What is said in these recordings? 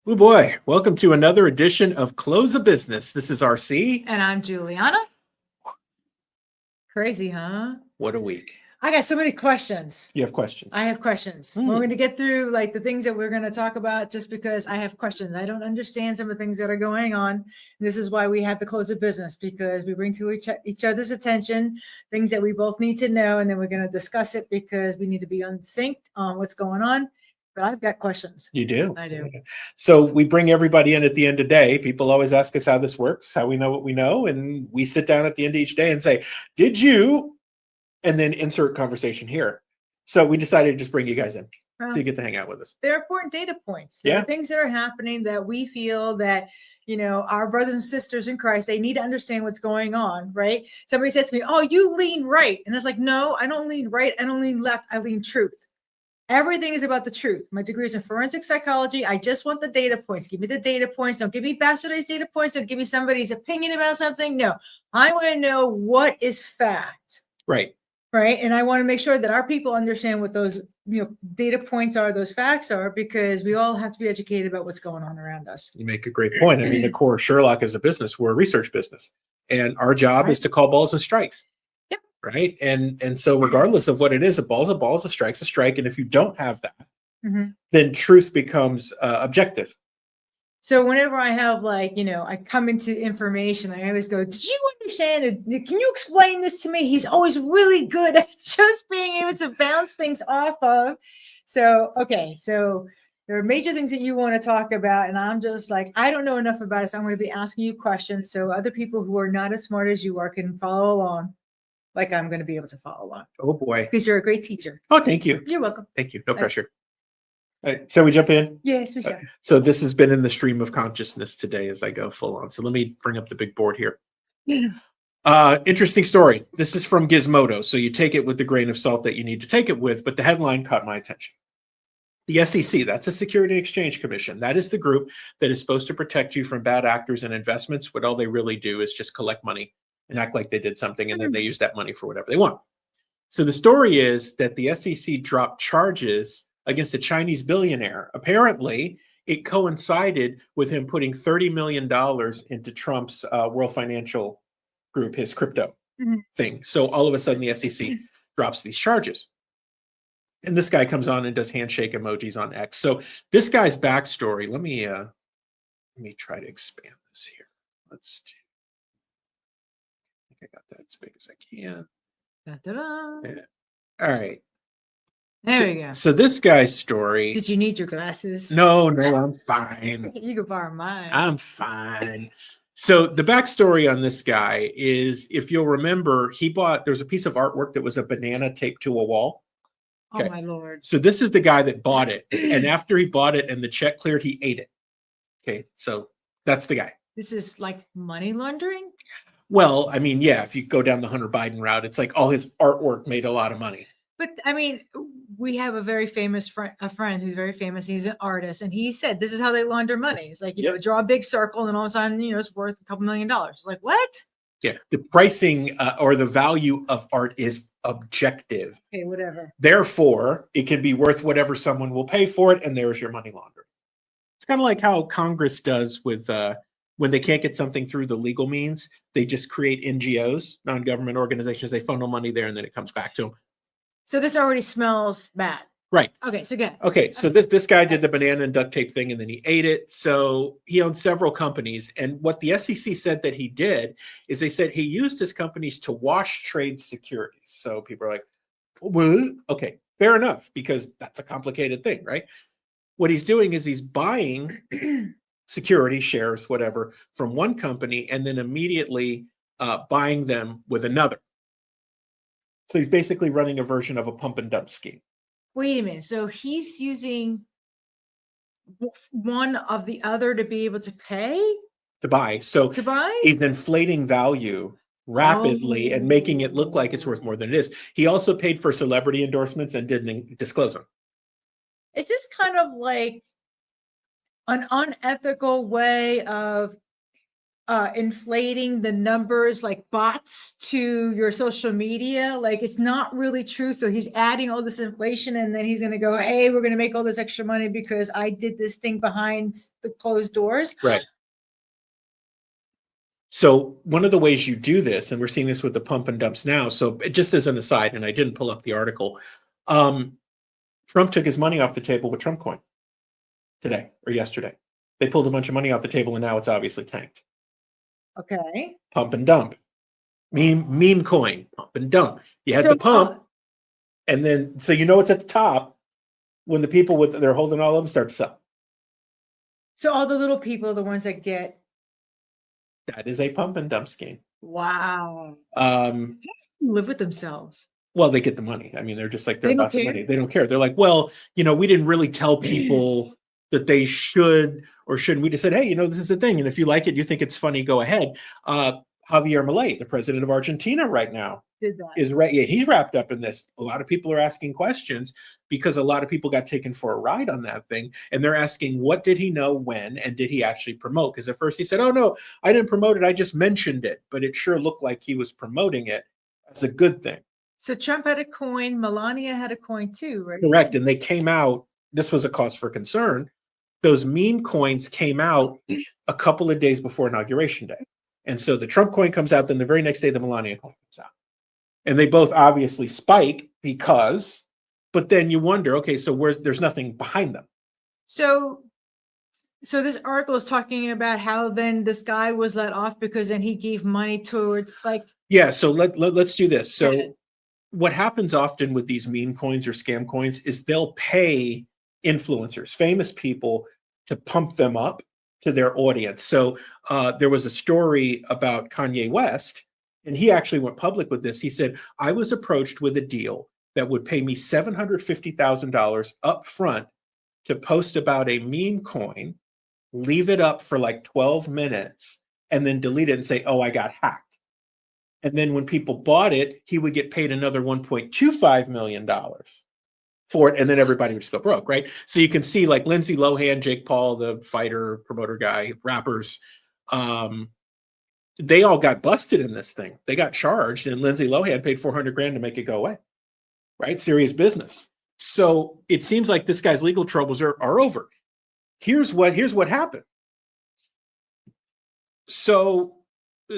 Oh boy, welcome to another edition of Close a Business. This is RC. And I'm Juliana. Crazy, huh? What a week. I got so many questions. You have questions? I have questions. We're going to get through like the things that we're going to talk about just because I have questions. I don't understand some of the things that are going on. This is why we have to close a business, because we bring to each other's attention things that we both need to know. And then we're going to discuss it because we need to be on sync on what's going on. But I've got questions. You do? I do. So we bring everybody in at the end of the day. People always ask us how this works, how we know what we know. And we sit down at the end of each day and say, did you? And then insert conversation here. So we decided to just bring you guys in so you get to hang out with us. They're important data points. There are things that are happening that we feel that, you know, our brothers and sisters in Christ, they need to understand what's going on, right? Somebody said to me, oh, you lean right. And I was like, no, I don't lean right. I don't lean left. I lean truth. Everything is about the truth. My degree is in forensic psychology. I just want the data points. Give me the data points. Don't give me bastardized data points. Don't give me somebody's opinion about something. No, I want to know what is fact. Right. Right. And I want to make sure that our people understand what those, data points are, those facts are, because we all have to be educated about what's going on around us. You make a great point. I mean, the core of Sherlock is a business. We're a research business. And our job is to call balls and strikes. Yep. Right. And so regardless of what it is, a ball's a ball, a strike's a strike. And if you don't have that, then truth becomes objective. So whenever I have I come into information, I always go, did you understand it? Can you explain this to me? He's always really good at just being able to bounce things off of. So, okay. So there are major things that you want to talk about. And I'm just like, I don't know enough about it. So I'm going to be asking you questions. So other people who are not as smart as you are can follow along. Like I'm going to be able to follow along. Oh boy. Because you're a great teacher. Oh, thank you. You're welcome. Thank you. No pressure. So we jump in? Yes, we shall. So this has been in the stream of consciousness today as I go full on. So let me bring up the big board here. Interesting story. This is from Gizmodo. So you take it with the grain of salt that you need to take it with, but the headline caught my attention. The SEC, that's a Security and Exchange Commission. That is the group that is supposed to protect you from bad actors and investments, but all they really do is just collect money and act like they did something, and then they use that money for whatever they want. So the story is that the SEC dropped charges against a Chinese billionaire. Apparently, it coincided with him putting $30 million into Trump's World Financial Group, his crypto thing. So all of a sudden, the SEC drops these charges. And this guy comes on and does handshake emojis on X. So this guy's backstory, let me try to expand this here. Let's do. I think I got that as big as I can. Yeah. All right. There we go. So this guy's story. Did you need your glasses? No, I'm fine. You can borrow mine. I'm fine. So the backstory on this guy is, if you'll remember, there's a piece of artwork that was a banana taped to a wall. Okay. Oh my Lord. So this is the guy that bought it. And after he bought it and the check cleared, he ate it. Okay. So that's the guy. This is like money laundering? Well, I mean, yeah, if you go down the Hunter Biden route, it's like all his artwork made a lot of money. But I mean, we have a very famous friend who's very famous. He's an artist, and he said this is how they launder money. It's like, draw a big circle, and all of a sudden, it's worth a couple $1 million. It's like, what? Yeah, the pricing or the value of art is objective. Okay, whatever. Therefore, it can be worth whatever someone will pay for it, and there's your money laundering. It's kind of like how Congress does with when they can't get something through the legal means, they just create NGOs, non-government organizations. They funnel money there, and then it comes back to them. So this already smells bad. Right. Okay, so good. Okay, so this guy did the banana and duct tape thing, and then he ate it. So he owns several companies. And what the SEC said that he did is they said he used his companies to wash trade securities. So people are like, what? Okay, fair enough, because that's a complicated thing, right? What he's doing is he's buying security shares, whatever, from one company and then immediately buying them with another. So he's basically running a version of a pump and dump scheme. Wait a minute. So he's using one of the other to be able to pay? To buy. So to buy? He's inflating value rapidly and making it look like it's worth more than it is. He also paid for celebrity endorsements and didn't disclose them. Is this kind of like an unethical way of inflating the numbers like bots to your social media. Like it's not really true. So he's adding all this inflation and then he's going to go, hey, we're going to make all this extra money because I did this thing behind the closed doors. Right. So one of the ways you do this, and we're seeing this with the pump and dumps now. So just as an aside, and I didn't pull up the article, Trump took his money off the table with Trump coin today or yesterday. They pulled a bunch of money off the table and now it's obviously tanked. Okay. Pump and dump. Meme coin, pump and dump. You had the pump, and then so you know it's at the top when the people they're holding all of them start to sell. So all the little people are the ones that get. That is a pump and dump scheme. Wow. Live with themselves. Well, they get the money. I mean, they're just like, they're They don't about the care. money. They don't care. They're like, well, we didn't really tell people that they should or shouldn't. We just said, hey, this is a thing. And if you like it, you think it's funny, go ahead. Javier Milei, the president of Argentina right now, is right. Yeah, he's wrapped up in this. A lot of people are asking questions because a lot of people got taken for a ride on that thing. And they're asking, what did he know when? And did he actually promote? Because at first he said, oh, no, I didn't promote it. I just mentioned it. But it sure looked like he was promoting it as a good thing. So Trump had a coin. Melania had a coin too, right? Correct. And they came out. This was a cause for concern. Those meme coins came out a couple of days before Inauguration Day. And so the Trump coin comes out, then the very next day, the Melania coin comes out. And they both obviously spike but then you wonder, okay, so there's nothing behind them. So this article is talking about how then this guy was let off because then he gave money towards Yeah, so let's do this. So what happens often with these meme coins or scam coins is they'll pay influencers, famous people, to pump them up to their audience. So there was a story about Kanye West, and he actually went public with this. He said, I was approached with a deal that would pay me $750,000 up front to post about a meme coin, leave it up for like 12 minutes, and then delete it and say, oh, I got hacked. And then when people bought it, he would get paid another $1.25 million for it, and then everybody would just go broke, right? So you can see like Lindsay Lohan, Jake Paul, the fighter, promoter guy, rappers, they all got busted in this thing. They got charged, and Lindsay Lohan paid $400,000 to make it go away, right? Serious business. So it seems like this guy's legal troubles are over. Here's what happened. So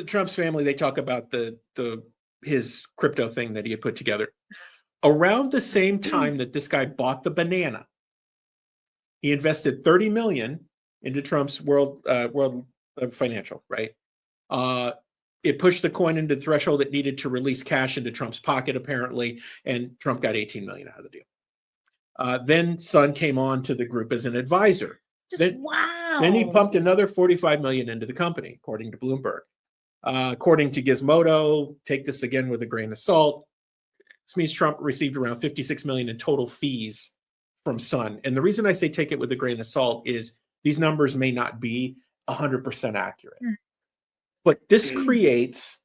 Trump's family, they talk about his crypto thing that he had put together. Around the same time that this guy bought the banana, he invested $30 million into Trump's world financial, right? It pushed the coin into the threshold it needed to release cash into Trump's pocket, apparently, and Trump got $18 million out of the deal. Then Sun came on to the group as an advisor. Wow. Then he pumped another $45 million into the company, according to Bloomberg. According to Gizmodo, take this again with a grain of salt, this means Trump received around $56 million in total fees from Sun. And the reason I say take it with a grain of salt is these numbers may not be 100% accurate. But this creates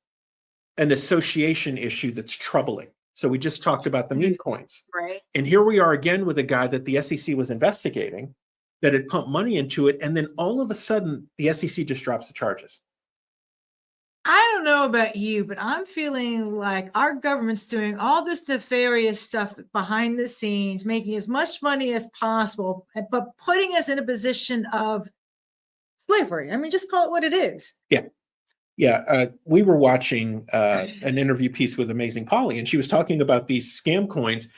an association issue that's troubling. So we just talked about the meme coins. Right. And here we are again with a guy that the SEC was investigating that had pumped money into it. And then all of a sudden, the SEC just drops the charges. I don't know about you, but I'm feeling like our government's doing all this nefarious stuff behind the scenes, making as much money as possible, but putting us in a position of slavery. I mean, just call it what it is. Yeah. We were watching an interview piece with Amazing Polly, and she was talking about these scam coins.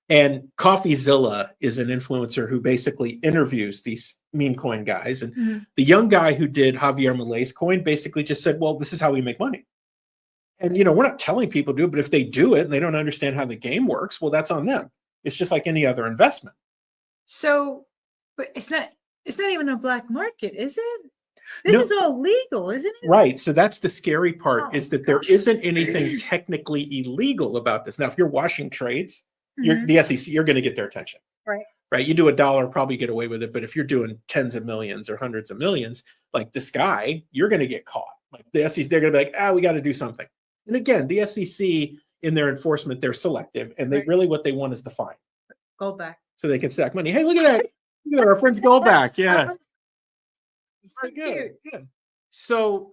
And CoffeeZilla is an influencer who basically interviews these meme coin guys. And the young guy who did Javier Milei's coin basically just said, well, this is how we make money. And, we're not telling people to do it, but if they do it and they don't understand how the game works, well, that's on them. It's just like any other investment. So, but it's not even a black market, is it? This is all legal, isn't it? Right. So that's the scary part, is that there isn't anything technically illegal about this. Now, if you're washing trades, the SEC, you're going to get their attention. Right. You do $1, probably get away with it. But if you're doing tens of millions or hundreds of millions, like this guy, you're going to get caught. Like the SEC, they're going to be like, we got to do something. And again, the SEC in their enforcement, they're selective, and they really what they want is the fine. Goldback. So they can stack money. Hey, look at that. Look at our friends Goldback. Yeah. It's very good. Yeah. So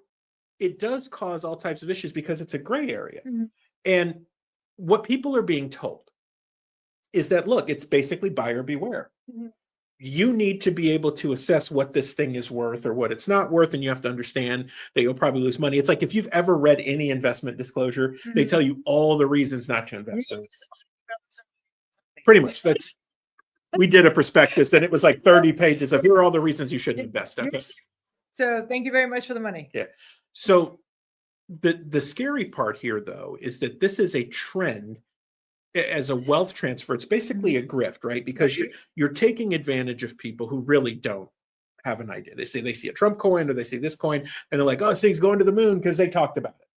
it does cause all types of issues because it's a gray area. Mhm. And what people are being told is that, look, it's basically buyer beware. Mhm. You need to be able to assess what this thing is worth or what it's not worth, and you have to understand that you'll probably lose money. It's like if you've ever read any investment disclosure, they Mhm. tell you all the reasons not to invest in it. Pretty much. We did a prospectus and it was like 30 pages of here are all the reasons you shouldn't invest. Okay. So thank you very much for the money. Yeah. So the scary part here, though, is that this is a trend as a wealth transfer. It's basically a grift, right? Because you're taking advantage of people who really don't have an idea. They say they see a Trump coin or they see this coin and they're like, oh, this thing's going to the moon because they talked about it.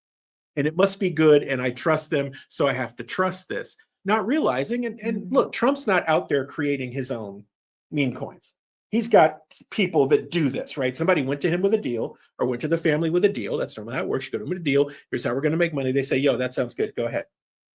And it must be good. And I trust them. So I have to trust this. Not realizing, and look, Trump's not out there creating his own meme coins. He's got people that do this, right? Somebody went to him with a deal or went to the family with a deal. That's normally how it works. You go to them with a deal. Here's how we're going to make money. They say, yo, that sounds good. Go ahead.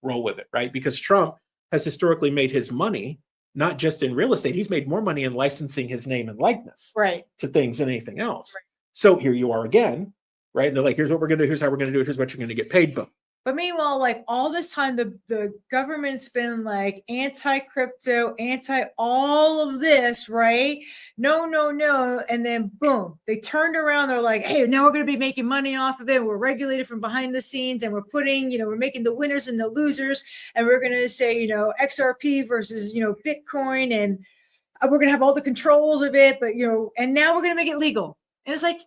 Roll with it, right? Because Trump has historically made his money, not just in real estate. He's made more money in licensing his name and likeness to things than anything else. Right. So here you are again, right? And they're like, here's what we're going to do. Here's how we're going to do it. Here's what you're going to get paid. Boom. But meanwhile, like all this time, the government's been like anti-crypto, anti all of this, right? No, no, no. And then boom, they turned around. They're like, hey, now we're going to be making money off of it. We're regulated from behind the scenes and we're putting, we're making the winners and the losers. And we're going to say, XRP versus, Bitcoin. And we're going to have all the controls of it. But, and now we're going to make it legal. And it's like,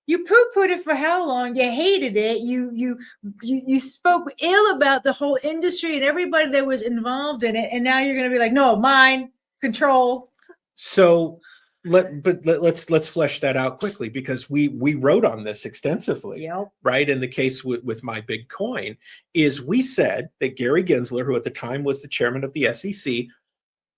you poo-pooed it for how long? You hated it. You spoke ill about the whole industry and everybody that was involved in it, and now you're going to be like, no, mine, control. So let's flesh that out quickly because we wrote on this extensively, right? In the case with My Big Coin, is we said that Gary Gensler, who at the time was the chairman of the SEC,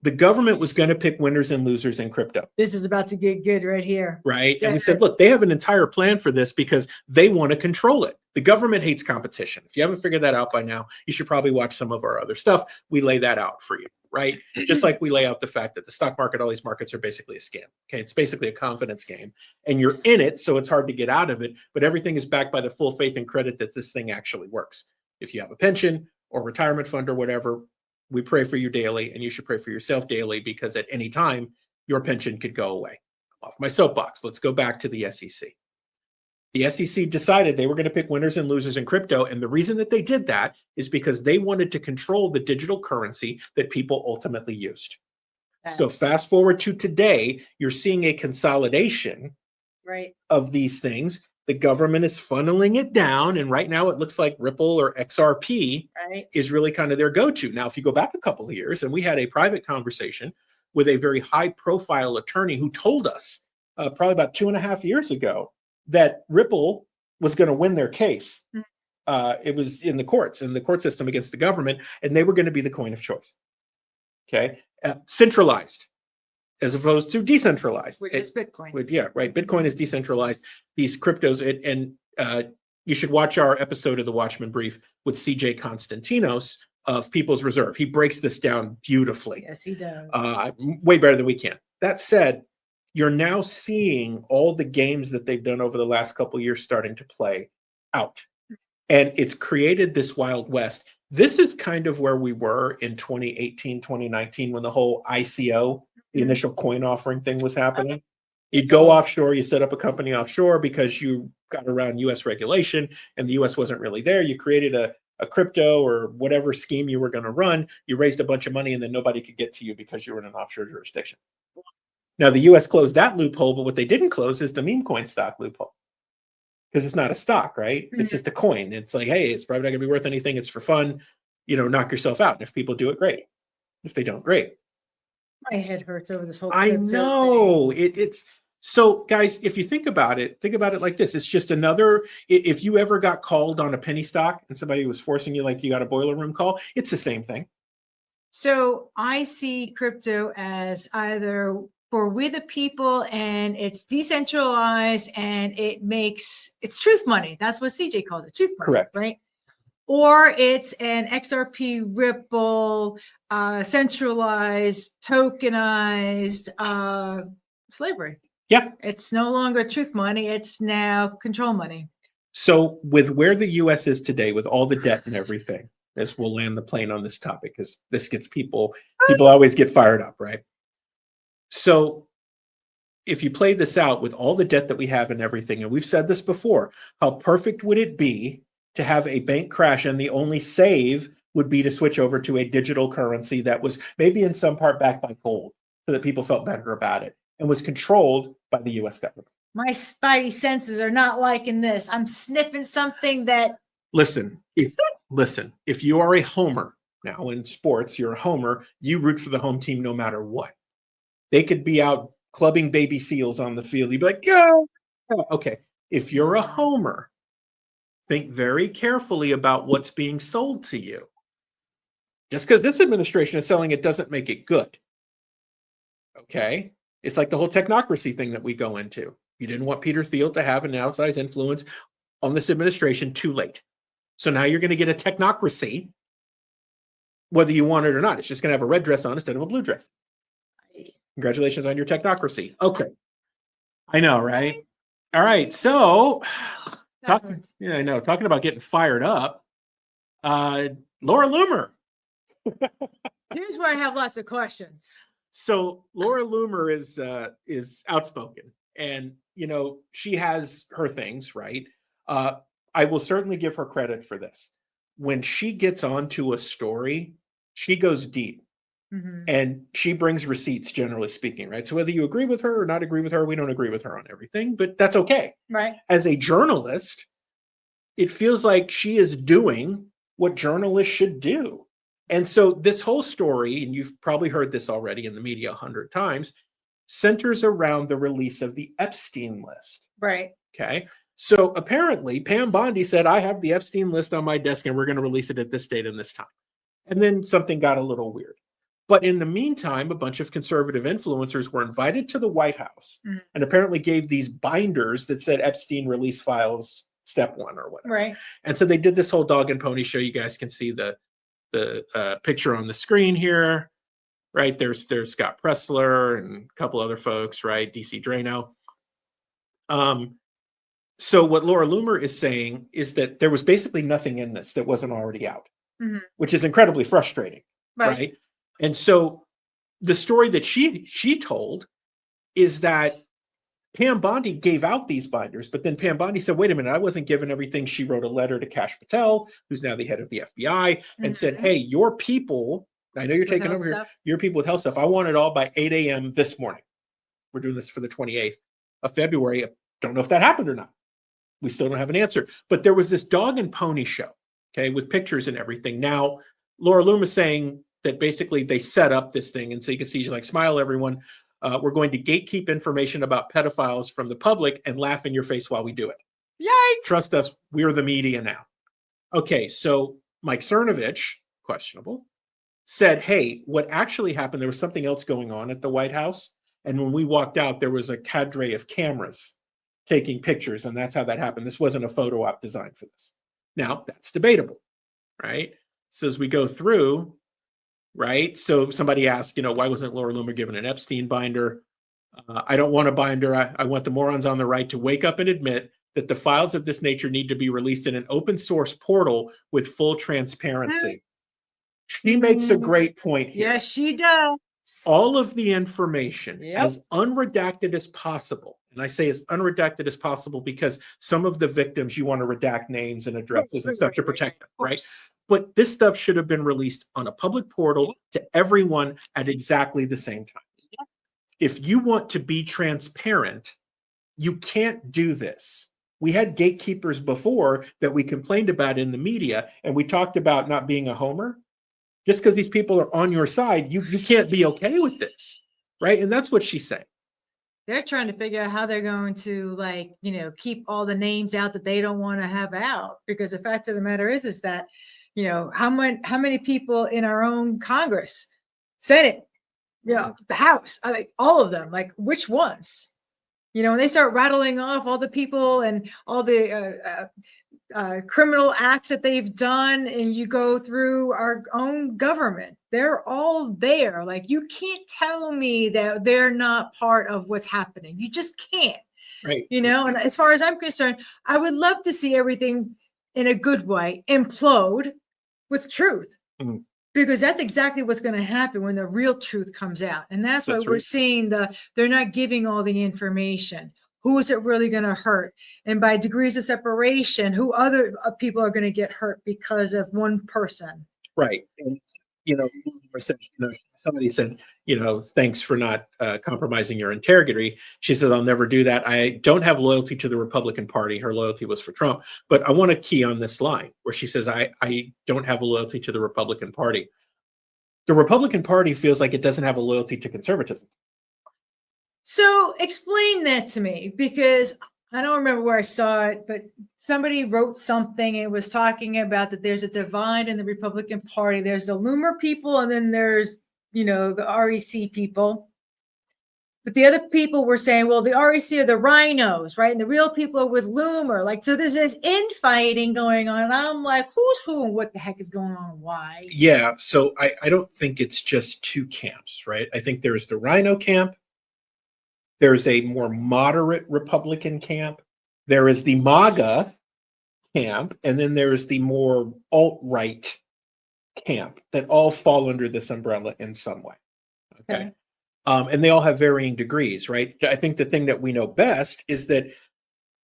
the government was going to pick winners and losers in crypto. This is about to get good right here. Right. And we said, look, they have an entire plan for this because they want to control it. The government hates competition. If you haven't figured that out by now, you should probably watch some of our other stuff. We lay that out for you, right? Just like we lay out the fact that the stock market, all these markets are basically a scam. Okay. It's basically a confidence game and you're in it. So it's hard to get out of it, but everything is backed by the full faith and credit that this thing actually works. If you have a pension or retirement fund or whatever, we pray for you daily, and you should pray for yourself daily because at any time, your pension could go away. Off my soapbox, let's go back to the SEC. The SEC decided they were going to pick winners and losers in crypto, and the reason that they did that is because they wanted to control the digital currency that people ultimately used. So fast forward to today, you're seeing a consolidation of these things. The government is funneling it down. And right now it looks like Ripple or XRP is really kind of their go-to. Now, if you go back a couple of years, and we had a private conversation with a very high profile attorney who told us probably about 2.5 years ago that Ripple was going to win their case. It was in the courts, in the court system against the government, and they were going to be the coin of choice. Okay. Centralized as opposed to decentralized. Which is Bitcoin. Yeah, right. Bitcoin is decentralized. These cryptos, and you should watch our episode of the Watchman Brief with CJ Constantinos of People's Reserve. He breaks this down beautifully. Yes, he does. Way better than we can. That said, you're now seeing all the games that they've done over the last couple of years starting to play out. And it's created this Wild West. This is kind of where we were in 2018, 2019, when the whole ICO, the initial coin offering thing was happening. You'd go offshore, you set up a company offshore because you got around US regulation and the US wasn't really there. You created a crypto or whatever scheme you were going to run. You raised a bunch of money and then nobody could get to you because you were in an offshore jurisdiction. Now, the US closed that loophole, but what they didn't close is the meme coin stock loophole. Because it's not a stock, right? It's just a coin. It's like, hey, it's probably not going to be worth anything. It's for fun. Knock yourself out. And if people do it, great. If they don't, great. My head hurts over this whole I know. It's so, guys, if you think about it like this. It's just another, if you ever got called on a penny stock and somebody was forcing you, like you got a boiler room call, it's the same thing. So I see crypto as either for we the people, and it's decentralized and it's truth money. That's what CJ called it, truth money. Correct. Right? Or it's an XRP Ripple, centralized, tokenized slavery. Yeah. It's no longer truth money. It's now control money. So with where the US is today, with all the debt and everything, as we'll land the plane on this topic, because this gets people always get fired up, right? So if you play this out with all the debt that we have and everything, and we've said this before, how perfect would it be to have a bank crash and the only save would be to switch over to a digital currency that was maybe in some part backed by gold so that people felt better about it and was controlled by the US government. My spidey senses are not liking this. I'm sniffing something that. Listen, if you are a homer now in sports, you're a homer, you root for the home team no matter what. They could be out clubbing baby seals on the field. You'd be like, yeah. Okay. If you're a homer, think very carefully about what's being sold to you. Just because this administration is selling it doesn't make it good. Okay. It's like the whole technocracy thing that we go into. You didn't want Peter Thiel to have an outsized influence on this administration, too late. So now you're going to get a technocracy, whether you want it or not. It's just going to have a red dress on instead of a blue dress. Congratulations on your technocracy. Okay. I know, right? All right. So talking about getting fired up. Laura Loomer. Here's where I have lots of questions. So Laura Loomer is outspoken, and she has her things, right? I will certainly give her credit for this. When she gets onto a story, she goes deep. Mm-hmm. And she brings receipts, generally speaking, right? So whether you agree with her or not agree with her, we don't agree with her on everything, but that's okay. Right. As a journalist, it feels like she is doing what journalists should do. And so this whole story, and you've probably heard this already in the media 100 times, centers around the release of the Epstein list. Right. Okay. So apparently Pam Bondi said, I have the Epstein list on my desk and we're going to release it at this date and this time. And then something got a little weird. But in the meantime, a bunch of conservative influencers were invited to the White House and apparently gave these binders that said Epstein release files step 1 or whatever. Right. And so they did this whole dog and pony show. You guys can see the picture on the screen here, right? There's Scott Pressler and a couple other folks, right? DC Drano. So what Laura Loomer is saying is that there was basically nothing in this that wasn't already out, which is incredibly frustrating, right? And so the story that she told is that Pam Bondi gave out these binders, but then Pam Bondi said, wait a minute, I wasn't given everything. She wrote a letter to Kash Patel, who's now the head of the FBI, and said, hey, your people, I know you're taking over here, your people with health stuff, I want it all by 8 a.m. this morning. We're doing this for the 28th of February. I don't know if that happened or not. We still don't have an answer. But there was this dog and pony show, okay, with pictures and everything. Now, Laura Loomer is saying that basically they set up this thing, and so you can see she's like, smile, everyone. We're going to gatekeep information about pedophiles from the public and laugh in your face while we do it. Yikes! Trust us, we're the media now. Okay, so Mike Cernovich, questionable, said, hey, what actually happened, there was something else going on at the White House, and when we walked out, there was a cadre of cameras taking pictures, and that's how that happened. This wasn't a photo op designed for this. Now, that's debatable, right? So as we go through, right? So somebody asked, why wasn't Laura Loomer given an Epstein binder? I don't want a binder. I want the morons on the right to wake up and admit that the files of this nature need to be released in an open source portal with full transparency. She makes a great point here. Yes, she does. All of the information as unredacted as possible. And I say as unredacted as possible because some of the victims, you want to redact names and addresses and stuff to protect them, right? But this stuff should have been released on a public portal to everyone at exactly the same time. If you want to be transparent, you can't do this. We had gatekeepers before that we complained about in the media, and we talked about not being a homer. Just because these people are on your side, you can't be okay with this, right? And that's what she's saying. They're trying to figure out how they're going to, keep all the names out that they don't want to have out. Because the fact of the matter is that, how many people in our own Congress, Senate, the House, all of them, which ones? When they start rattling off all the people and all the criminal acts that they've done, and you go through our own government, they're all there. You can't tell me that they're not part of what's happening. You just can't. Right. You know, and as far as I'm concerned, I would love to see everything in a good way implode with truth. Mhm. Because that's exactly what's going to happen when the real truth comes out. And that's why That's we're right. seeing they're not giving all the information. Who is it really going to hurt? And by degrees of separation, who other people are going to get hurt because of one person? Right. And, somebody said, thanks for not compromising your integrity. She said, I'll never do that. I don't have loyalty to the Republican Party. Her loyalty was for Trump. But I want to key on this line where she says, I don't have a loyalty to the Republican Party. The Republican Party feels like it doesn't have a loyalty to conservatism. So explain that to me, because I don't remember where I saw it, but somebody wrote something. It was talking about that there's a divide in the Republican Party. There's the Loomer people, and then there's, the REC people. But the other people were saying, well, the REC are the rhinos, right? And the real people are with Loomer. Like, so there's this infighting going on. And I'm like, who's who and what the heck is going on? Why? Yeah. So I don't think it's just two camps, right? I think there's the rhino camp. There's a more moderate Republican camp. There is the MAGA camp, and then there's the more alt-right camp that all fall under this umbrella in some way. Okay. And they all have varying degrees, right? I think the thing that we know best is that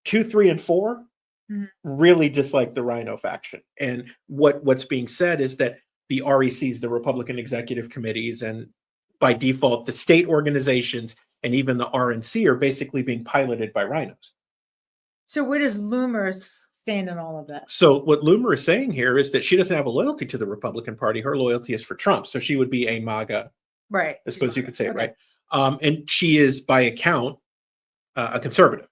2, 3, and 4 really dislike the rhino faction. And what's being said is that the RECs, the Republican Executive Committees, and by default, the state organizations and even the RNC are basically being piloted by rhinos. So where does Loomer stand in all of that? So what Loomer is saying here is that she doesn't have a loyalty to the Republican Party. Her loyalty is for Trump. So she would be a MAGA. Right. I suppose you could say it, right? And she is, by account, a conservative.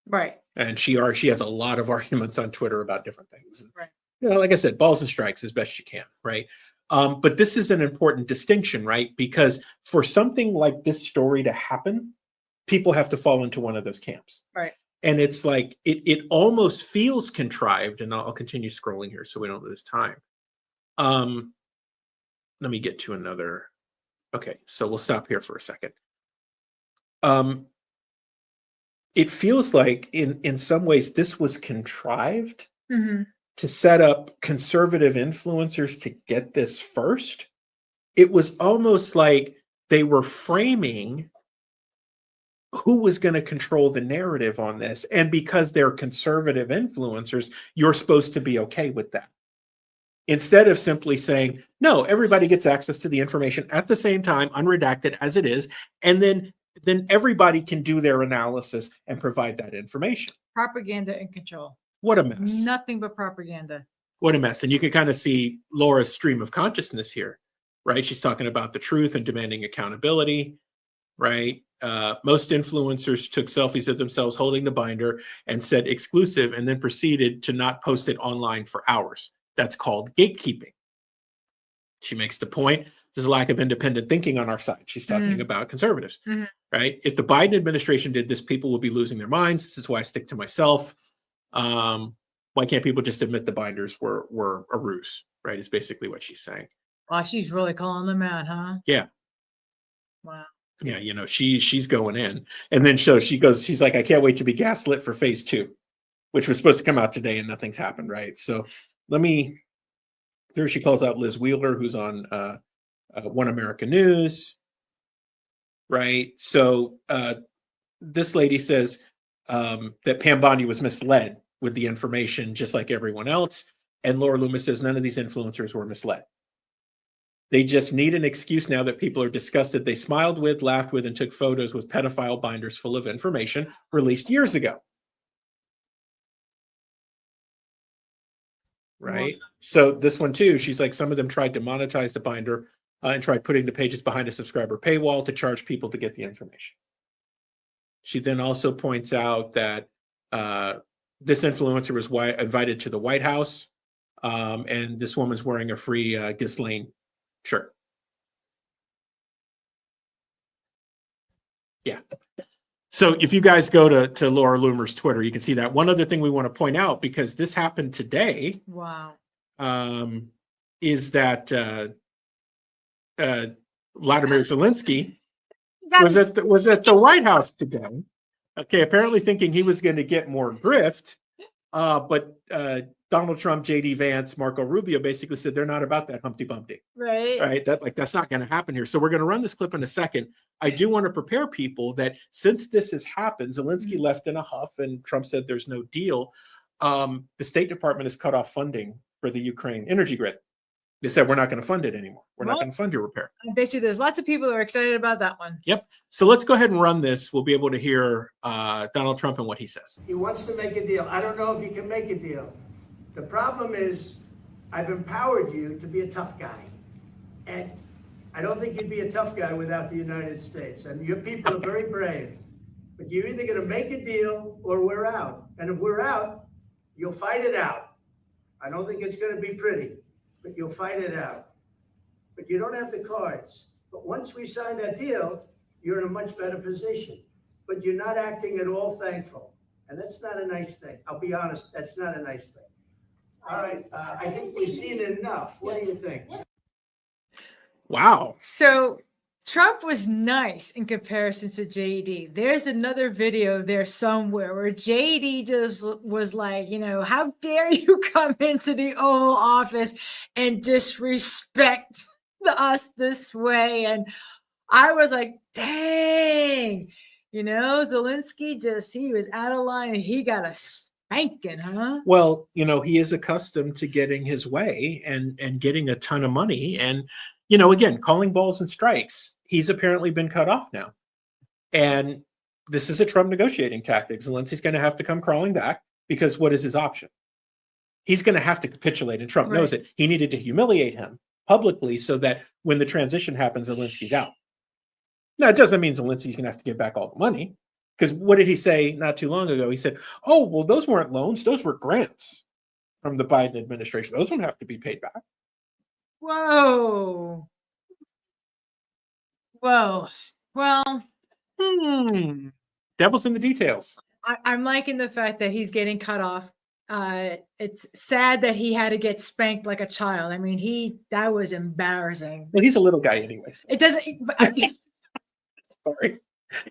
Right. And she has a lot of arguments on Twitter about different things. Right. Like I said, balls and strikes as best she can, right? But this is an important distinction, right? Because for something like this story to happen, people have to fall into one of those camps. Right. And it's like, it almost feels contrived, and I'll continue scrolling here so we don't lose time. Let me get to another. Okay, so we'll stop here for a second. It feels like in some ways this was contrived to set up conservative influencers to get this first. It was almost like they were framing who was going to control the narrative on this. And because they're conservative influencers, you're supposed to be okay with that. Instead of simply saying, no, everybody gets access to the information at the same time, unredacted as it is, and then everybody can do their analysis and provide that information. Propaganda and control. What a mess. Nothing but propaganda. What a mess. And you can kind of see Laura's stream of consciousness here, right? She's talking about the truth and demanding accountability, right? Most influencers took selfies of themselves holding the binder and said exclusive, and then proceeded to not post it online for hours. That's called gatekeeping. She makes the point there's a lack of independent thinking on our side. She's talking about conservatives, right? If the Biden administration did this, people would be losing their minds. This is why I stick to myself. Why can't people just admit the binders were a ruse, right? Is basically what she's saying. Wow, she's really calling them out, huh? Yeah. Wow. Yeah, she's going in. And then she's like, I can't wait to be gaslit for phase 2, which was supposed to come out today and nothing's happened, right? So there she calls out Liz Wheeler, who's on One America News, right? So this lady says that Pam Bondi was misled with the information, just like everyone else. And Laura Loomis says none of these influencers were misled. They just need an excuse now that people are disgusted. They smiled with, laughed with, and took photos with pedophile binders full of information released years ago. Right? So this one too, she's like, some of them tried to monetize the binder and tried putting the pages behind a subscriber paywall to charge people to get the information. She then also points out that this influencer was invited to the White House, and this woman's wearing a free Ghislaine shirt. Yeah. So if you guys go to Laura Loomer's Twitter, you can see that. One other thing we want to point out, because this happened today, wow, is that Vladimir Zelensky was at the White House today, Okay, apparently thinking he was going to get more grift, but Donald Trump, J.D. Vance, Marco Rubio basically said they're not about that Humpty Bumpty. Right. Right? That's not going to happen here. So we're going to run this clip in a second. I do want to prepare people that since this has happened, Zelensky left in a huff and Trump said there's no deal. The State Department has cut off funding for the Ukraine energy grid. They said, we're not going to fund it anymore. We're not going to fund your repair. I bet you there's lots of people that are excited about that one. Yep. So let's go ahead and run this. We'll be able to hear Donald Trump and what he says. He wants to make a deal. I don't know if he can make a deal. The problem is I've empowered you to be a tough guy. And I don't think you'd be a tough guy without the United States. And your people are very brave. But you're either going to make a deal or we're out. And if we're out, you'll fight it out. I don't think it's going to be pretty, but you'll fight it out. But you don't have the cards. But once we sign that deal, you're in a much better position. But you're not acting at all thankful. And that's not a nice thing. I'll be honest, that's not a nice thing. All right, I think we've seen enough. What do you think? Wow. So Trump was nice in comparison to JD. There's another video there somewhere where JD just was like, how dare you come into the Oval Office and disrespect us this way? And I was like, dang, Zelensky he was out of line and he got a spanking, huh? Well, he is accustomed to getting his way and getting a ton of money. And, again, calling balls and strikes. He's apparently been cut off now. And this is a Trump negotiating tactic. Zelensky's going to have to come crawling back because what is his option? He's going to have to capitulate, and Trump knows it. He needed to humiliate him publicly so that when the transition happens, Zelensky's out. Now, it doesn't mean Zelensky's going to have to give back all the money, because what did he say not too long ago? He said, oh, well, those weren't loans. Those were grants from the Biden administration. Those don't have to be paid back. Whoa. Well, devil's in the details. I'm liking the fact that he's getting cut off. It's sad that he had to get spanked like a child. I mean, that was embarrassing. Well, he's a little guy anyway. It doesn't. Sorry,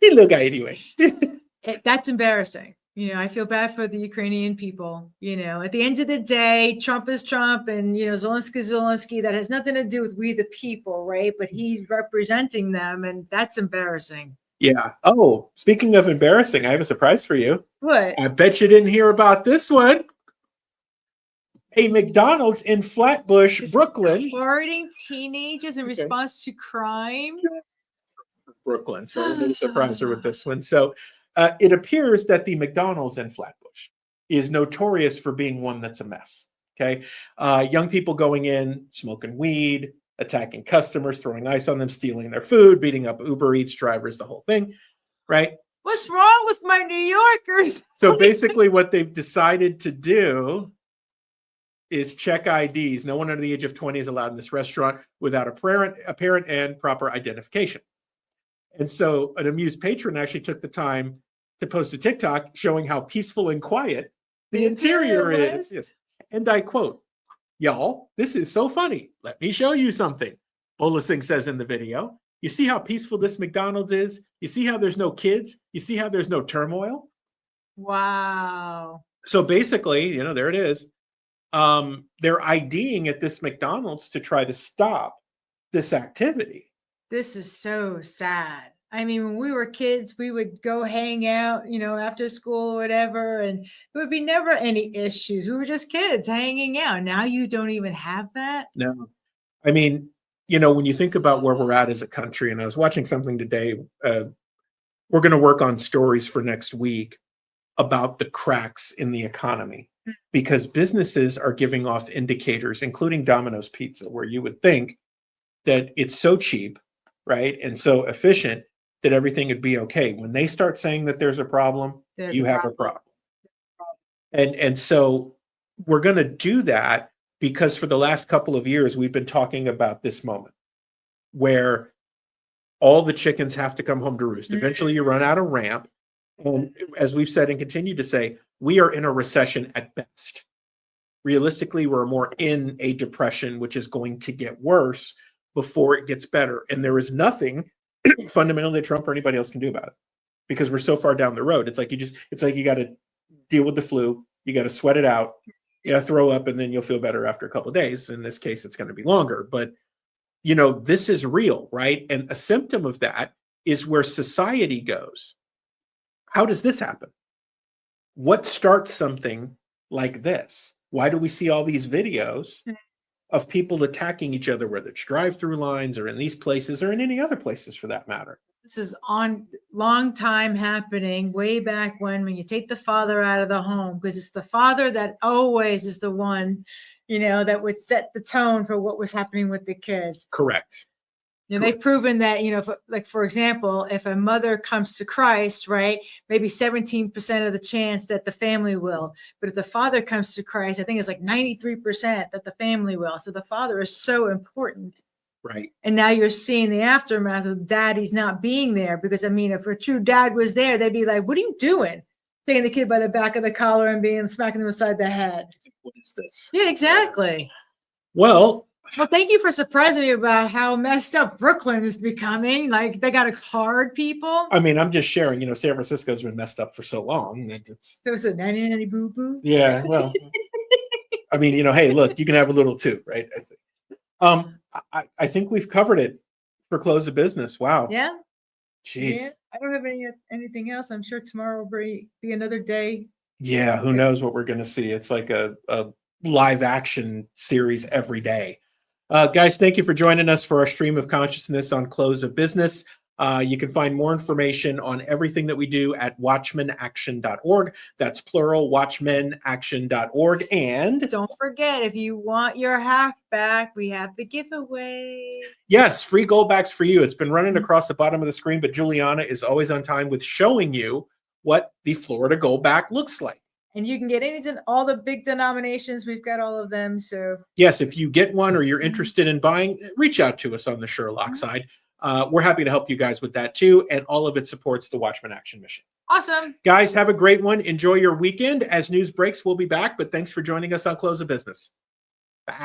he's a little guy anyway. That's embarrassing. I feel bad for the Ukrainian people. At the end of the day, Trump is Trump and, Zelensky is Zelensky. That has nothing to do with we the people, right? But he's representing them, and that's embarrassing. Yeah. Oh, speaking of embarrassing, I have a surprise for you. What? I bet you didn't hear about this one. A McDonald's in Flatbush, Brooklyn. Targeting teenagers in response to crime. Brooklyn. So I'm going to surprise her with this one. So it appears that the McDonald's in Flatbush is notorious for being one that's a mess. Okay. Young people going in, smoking weed, attacking customers, throwing ice on them, stealing their food, beating up Uber Eats drivers, the whole thing. Right. What's wrong with my New Yorkers? So basically what they've decided to do is check IDs. No one under the age of 20 is allowed in this restaurant without apparent and proper identification. And so an amused patron actually took the time to post a TikTok showing how peaceful and quiet the interior is. Yes. And I quote, y'all, this is so funny. Let me show you something. Bolasing says in the video, you see how peaceful this McDonald's is? You see how there's no kids? You see how there's no turmoil? Wow. So basically, there it is. They're IDing at this McDonald's to try to stop this activity. This is so sad. I mean, when we were kids, we would go hang out, after school or whatever, and there would be never any issues. We were just kids hanging out. Now you don't even have that. No. I mean, when you think about where we're at as a country, and I was watching something today, we're going to work on stories for next week about the cracks in the economy because businesses are giving off indicators, including Domino's Pizza, where you would think that it's so cheap, right, and so efficient that everything would be okay. When they start saying that there's a problem, you have a problem. And so we're going to do that because for the last couple of years, we've been talking about this moment where all the chickens have to come home to roost. Eventually you run out of ramp. And as we've said and continue to say, we are in a recession at best. Realistically, we're more in a depression, which is going to get worse before it gets better. And there is nothing fundamentally that Trump or anybody else can do about it. because we're so far down the road. It's like you got to deal with the flu. You got to sweat it out. You got to throw up, and then you'll feel better after a couple of days. In this case, it's going to be longer, but this is real, right? And a symptom of that is where society goes. How does this happen? What starts something like this? Why do we see all these videos of people attacking each other, whether it's drive-through lines or in these places or in any other places for that matter? This is on long time happening, way back when you take the father out of the home, because it's the father that always is the one, that would set the tone for what was happening with the kids. Correct. They've proven that, for example, if a mother comes to Christ, right, maybe 17% of the chance that the family will. But if the father comes to Christ, I think it's like 93% that the family will. So the father is so important. Right. And now you're seeing the aftermath of daddy's not being there, because if a true dad was there, they'd be like, what are you doing? Taking the kid by the back of the collar and smacking them aside the head. What is this? Yeah, exactly. Well, thank you for surprising me about how messed up Brooklyn is becoming. Like, they got a hard people. I'm just sharing, San Francisco's been messed up for so long that it's. There was a nanny boo boo. Yeah, well, hey, look, you can have a little too, right? I think we've covered it for close of business. Wow. Yeah. Jeez. Yeah. I don't have anything else. I'm sure tomorrow will be another day. Yeah, who knows what we're going to see? It's like a live action series every day. Guys, thank you for joining us for our stream of consciousness on Close of Business. You can find more information on everything that we do at watchmenaction.org. That's plural, watchmenaction.org. And don't forget, if you want your half back, we have the giveaway. Yes, free Goldbacks for you. It's been running across the bottom of the screen, but Juliana is always on time with showing you what the Florida Goldback looks like. And you can get all the big denominations. We've got all of them. So yes, if you get one or you're interested in buying, reach out to us on the Sherlock side. We're happy to help you guys with that too. And all of it supports the Watchman Action mission. Awesome. Guys, have a great one. Enjoy your weekend. As news breaks, we'll be back. But thanks for joining us on Close of Business. Bye.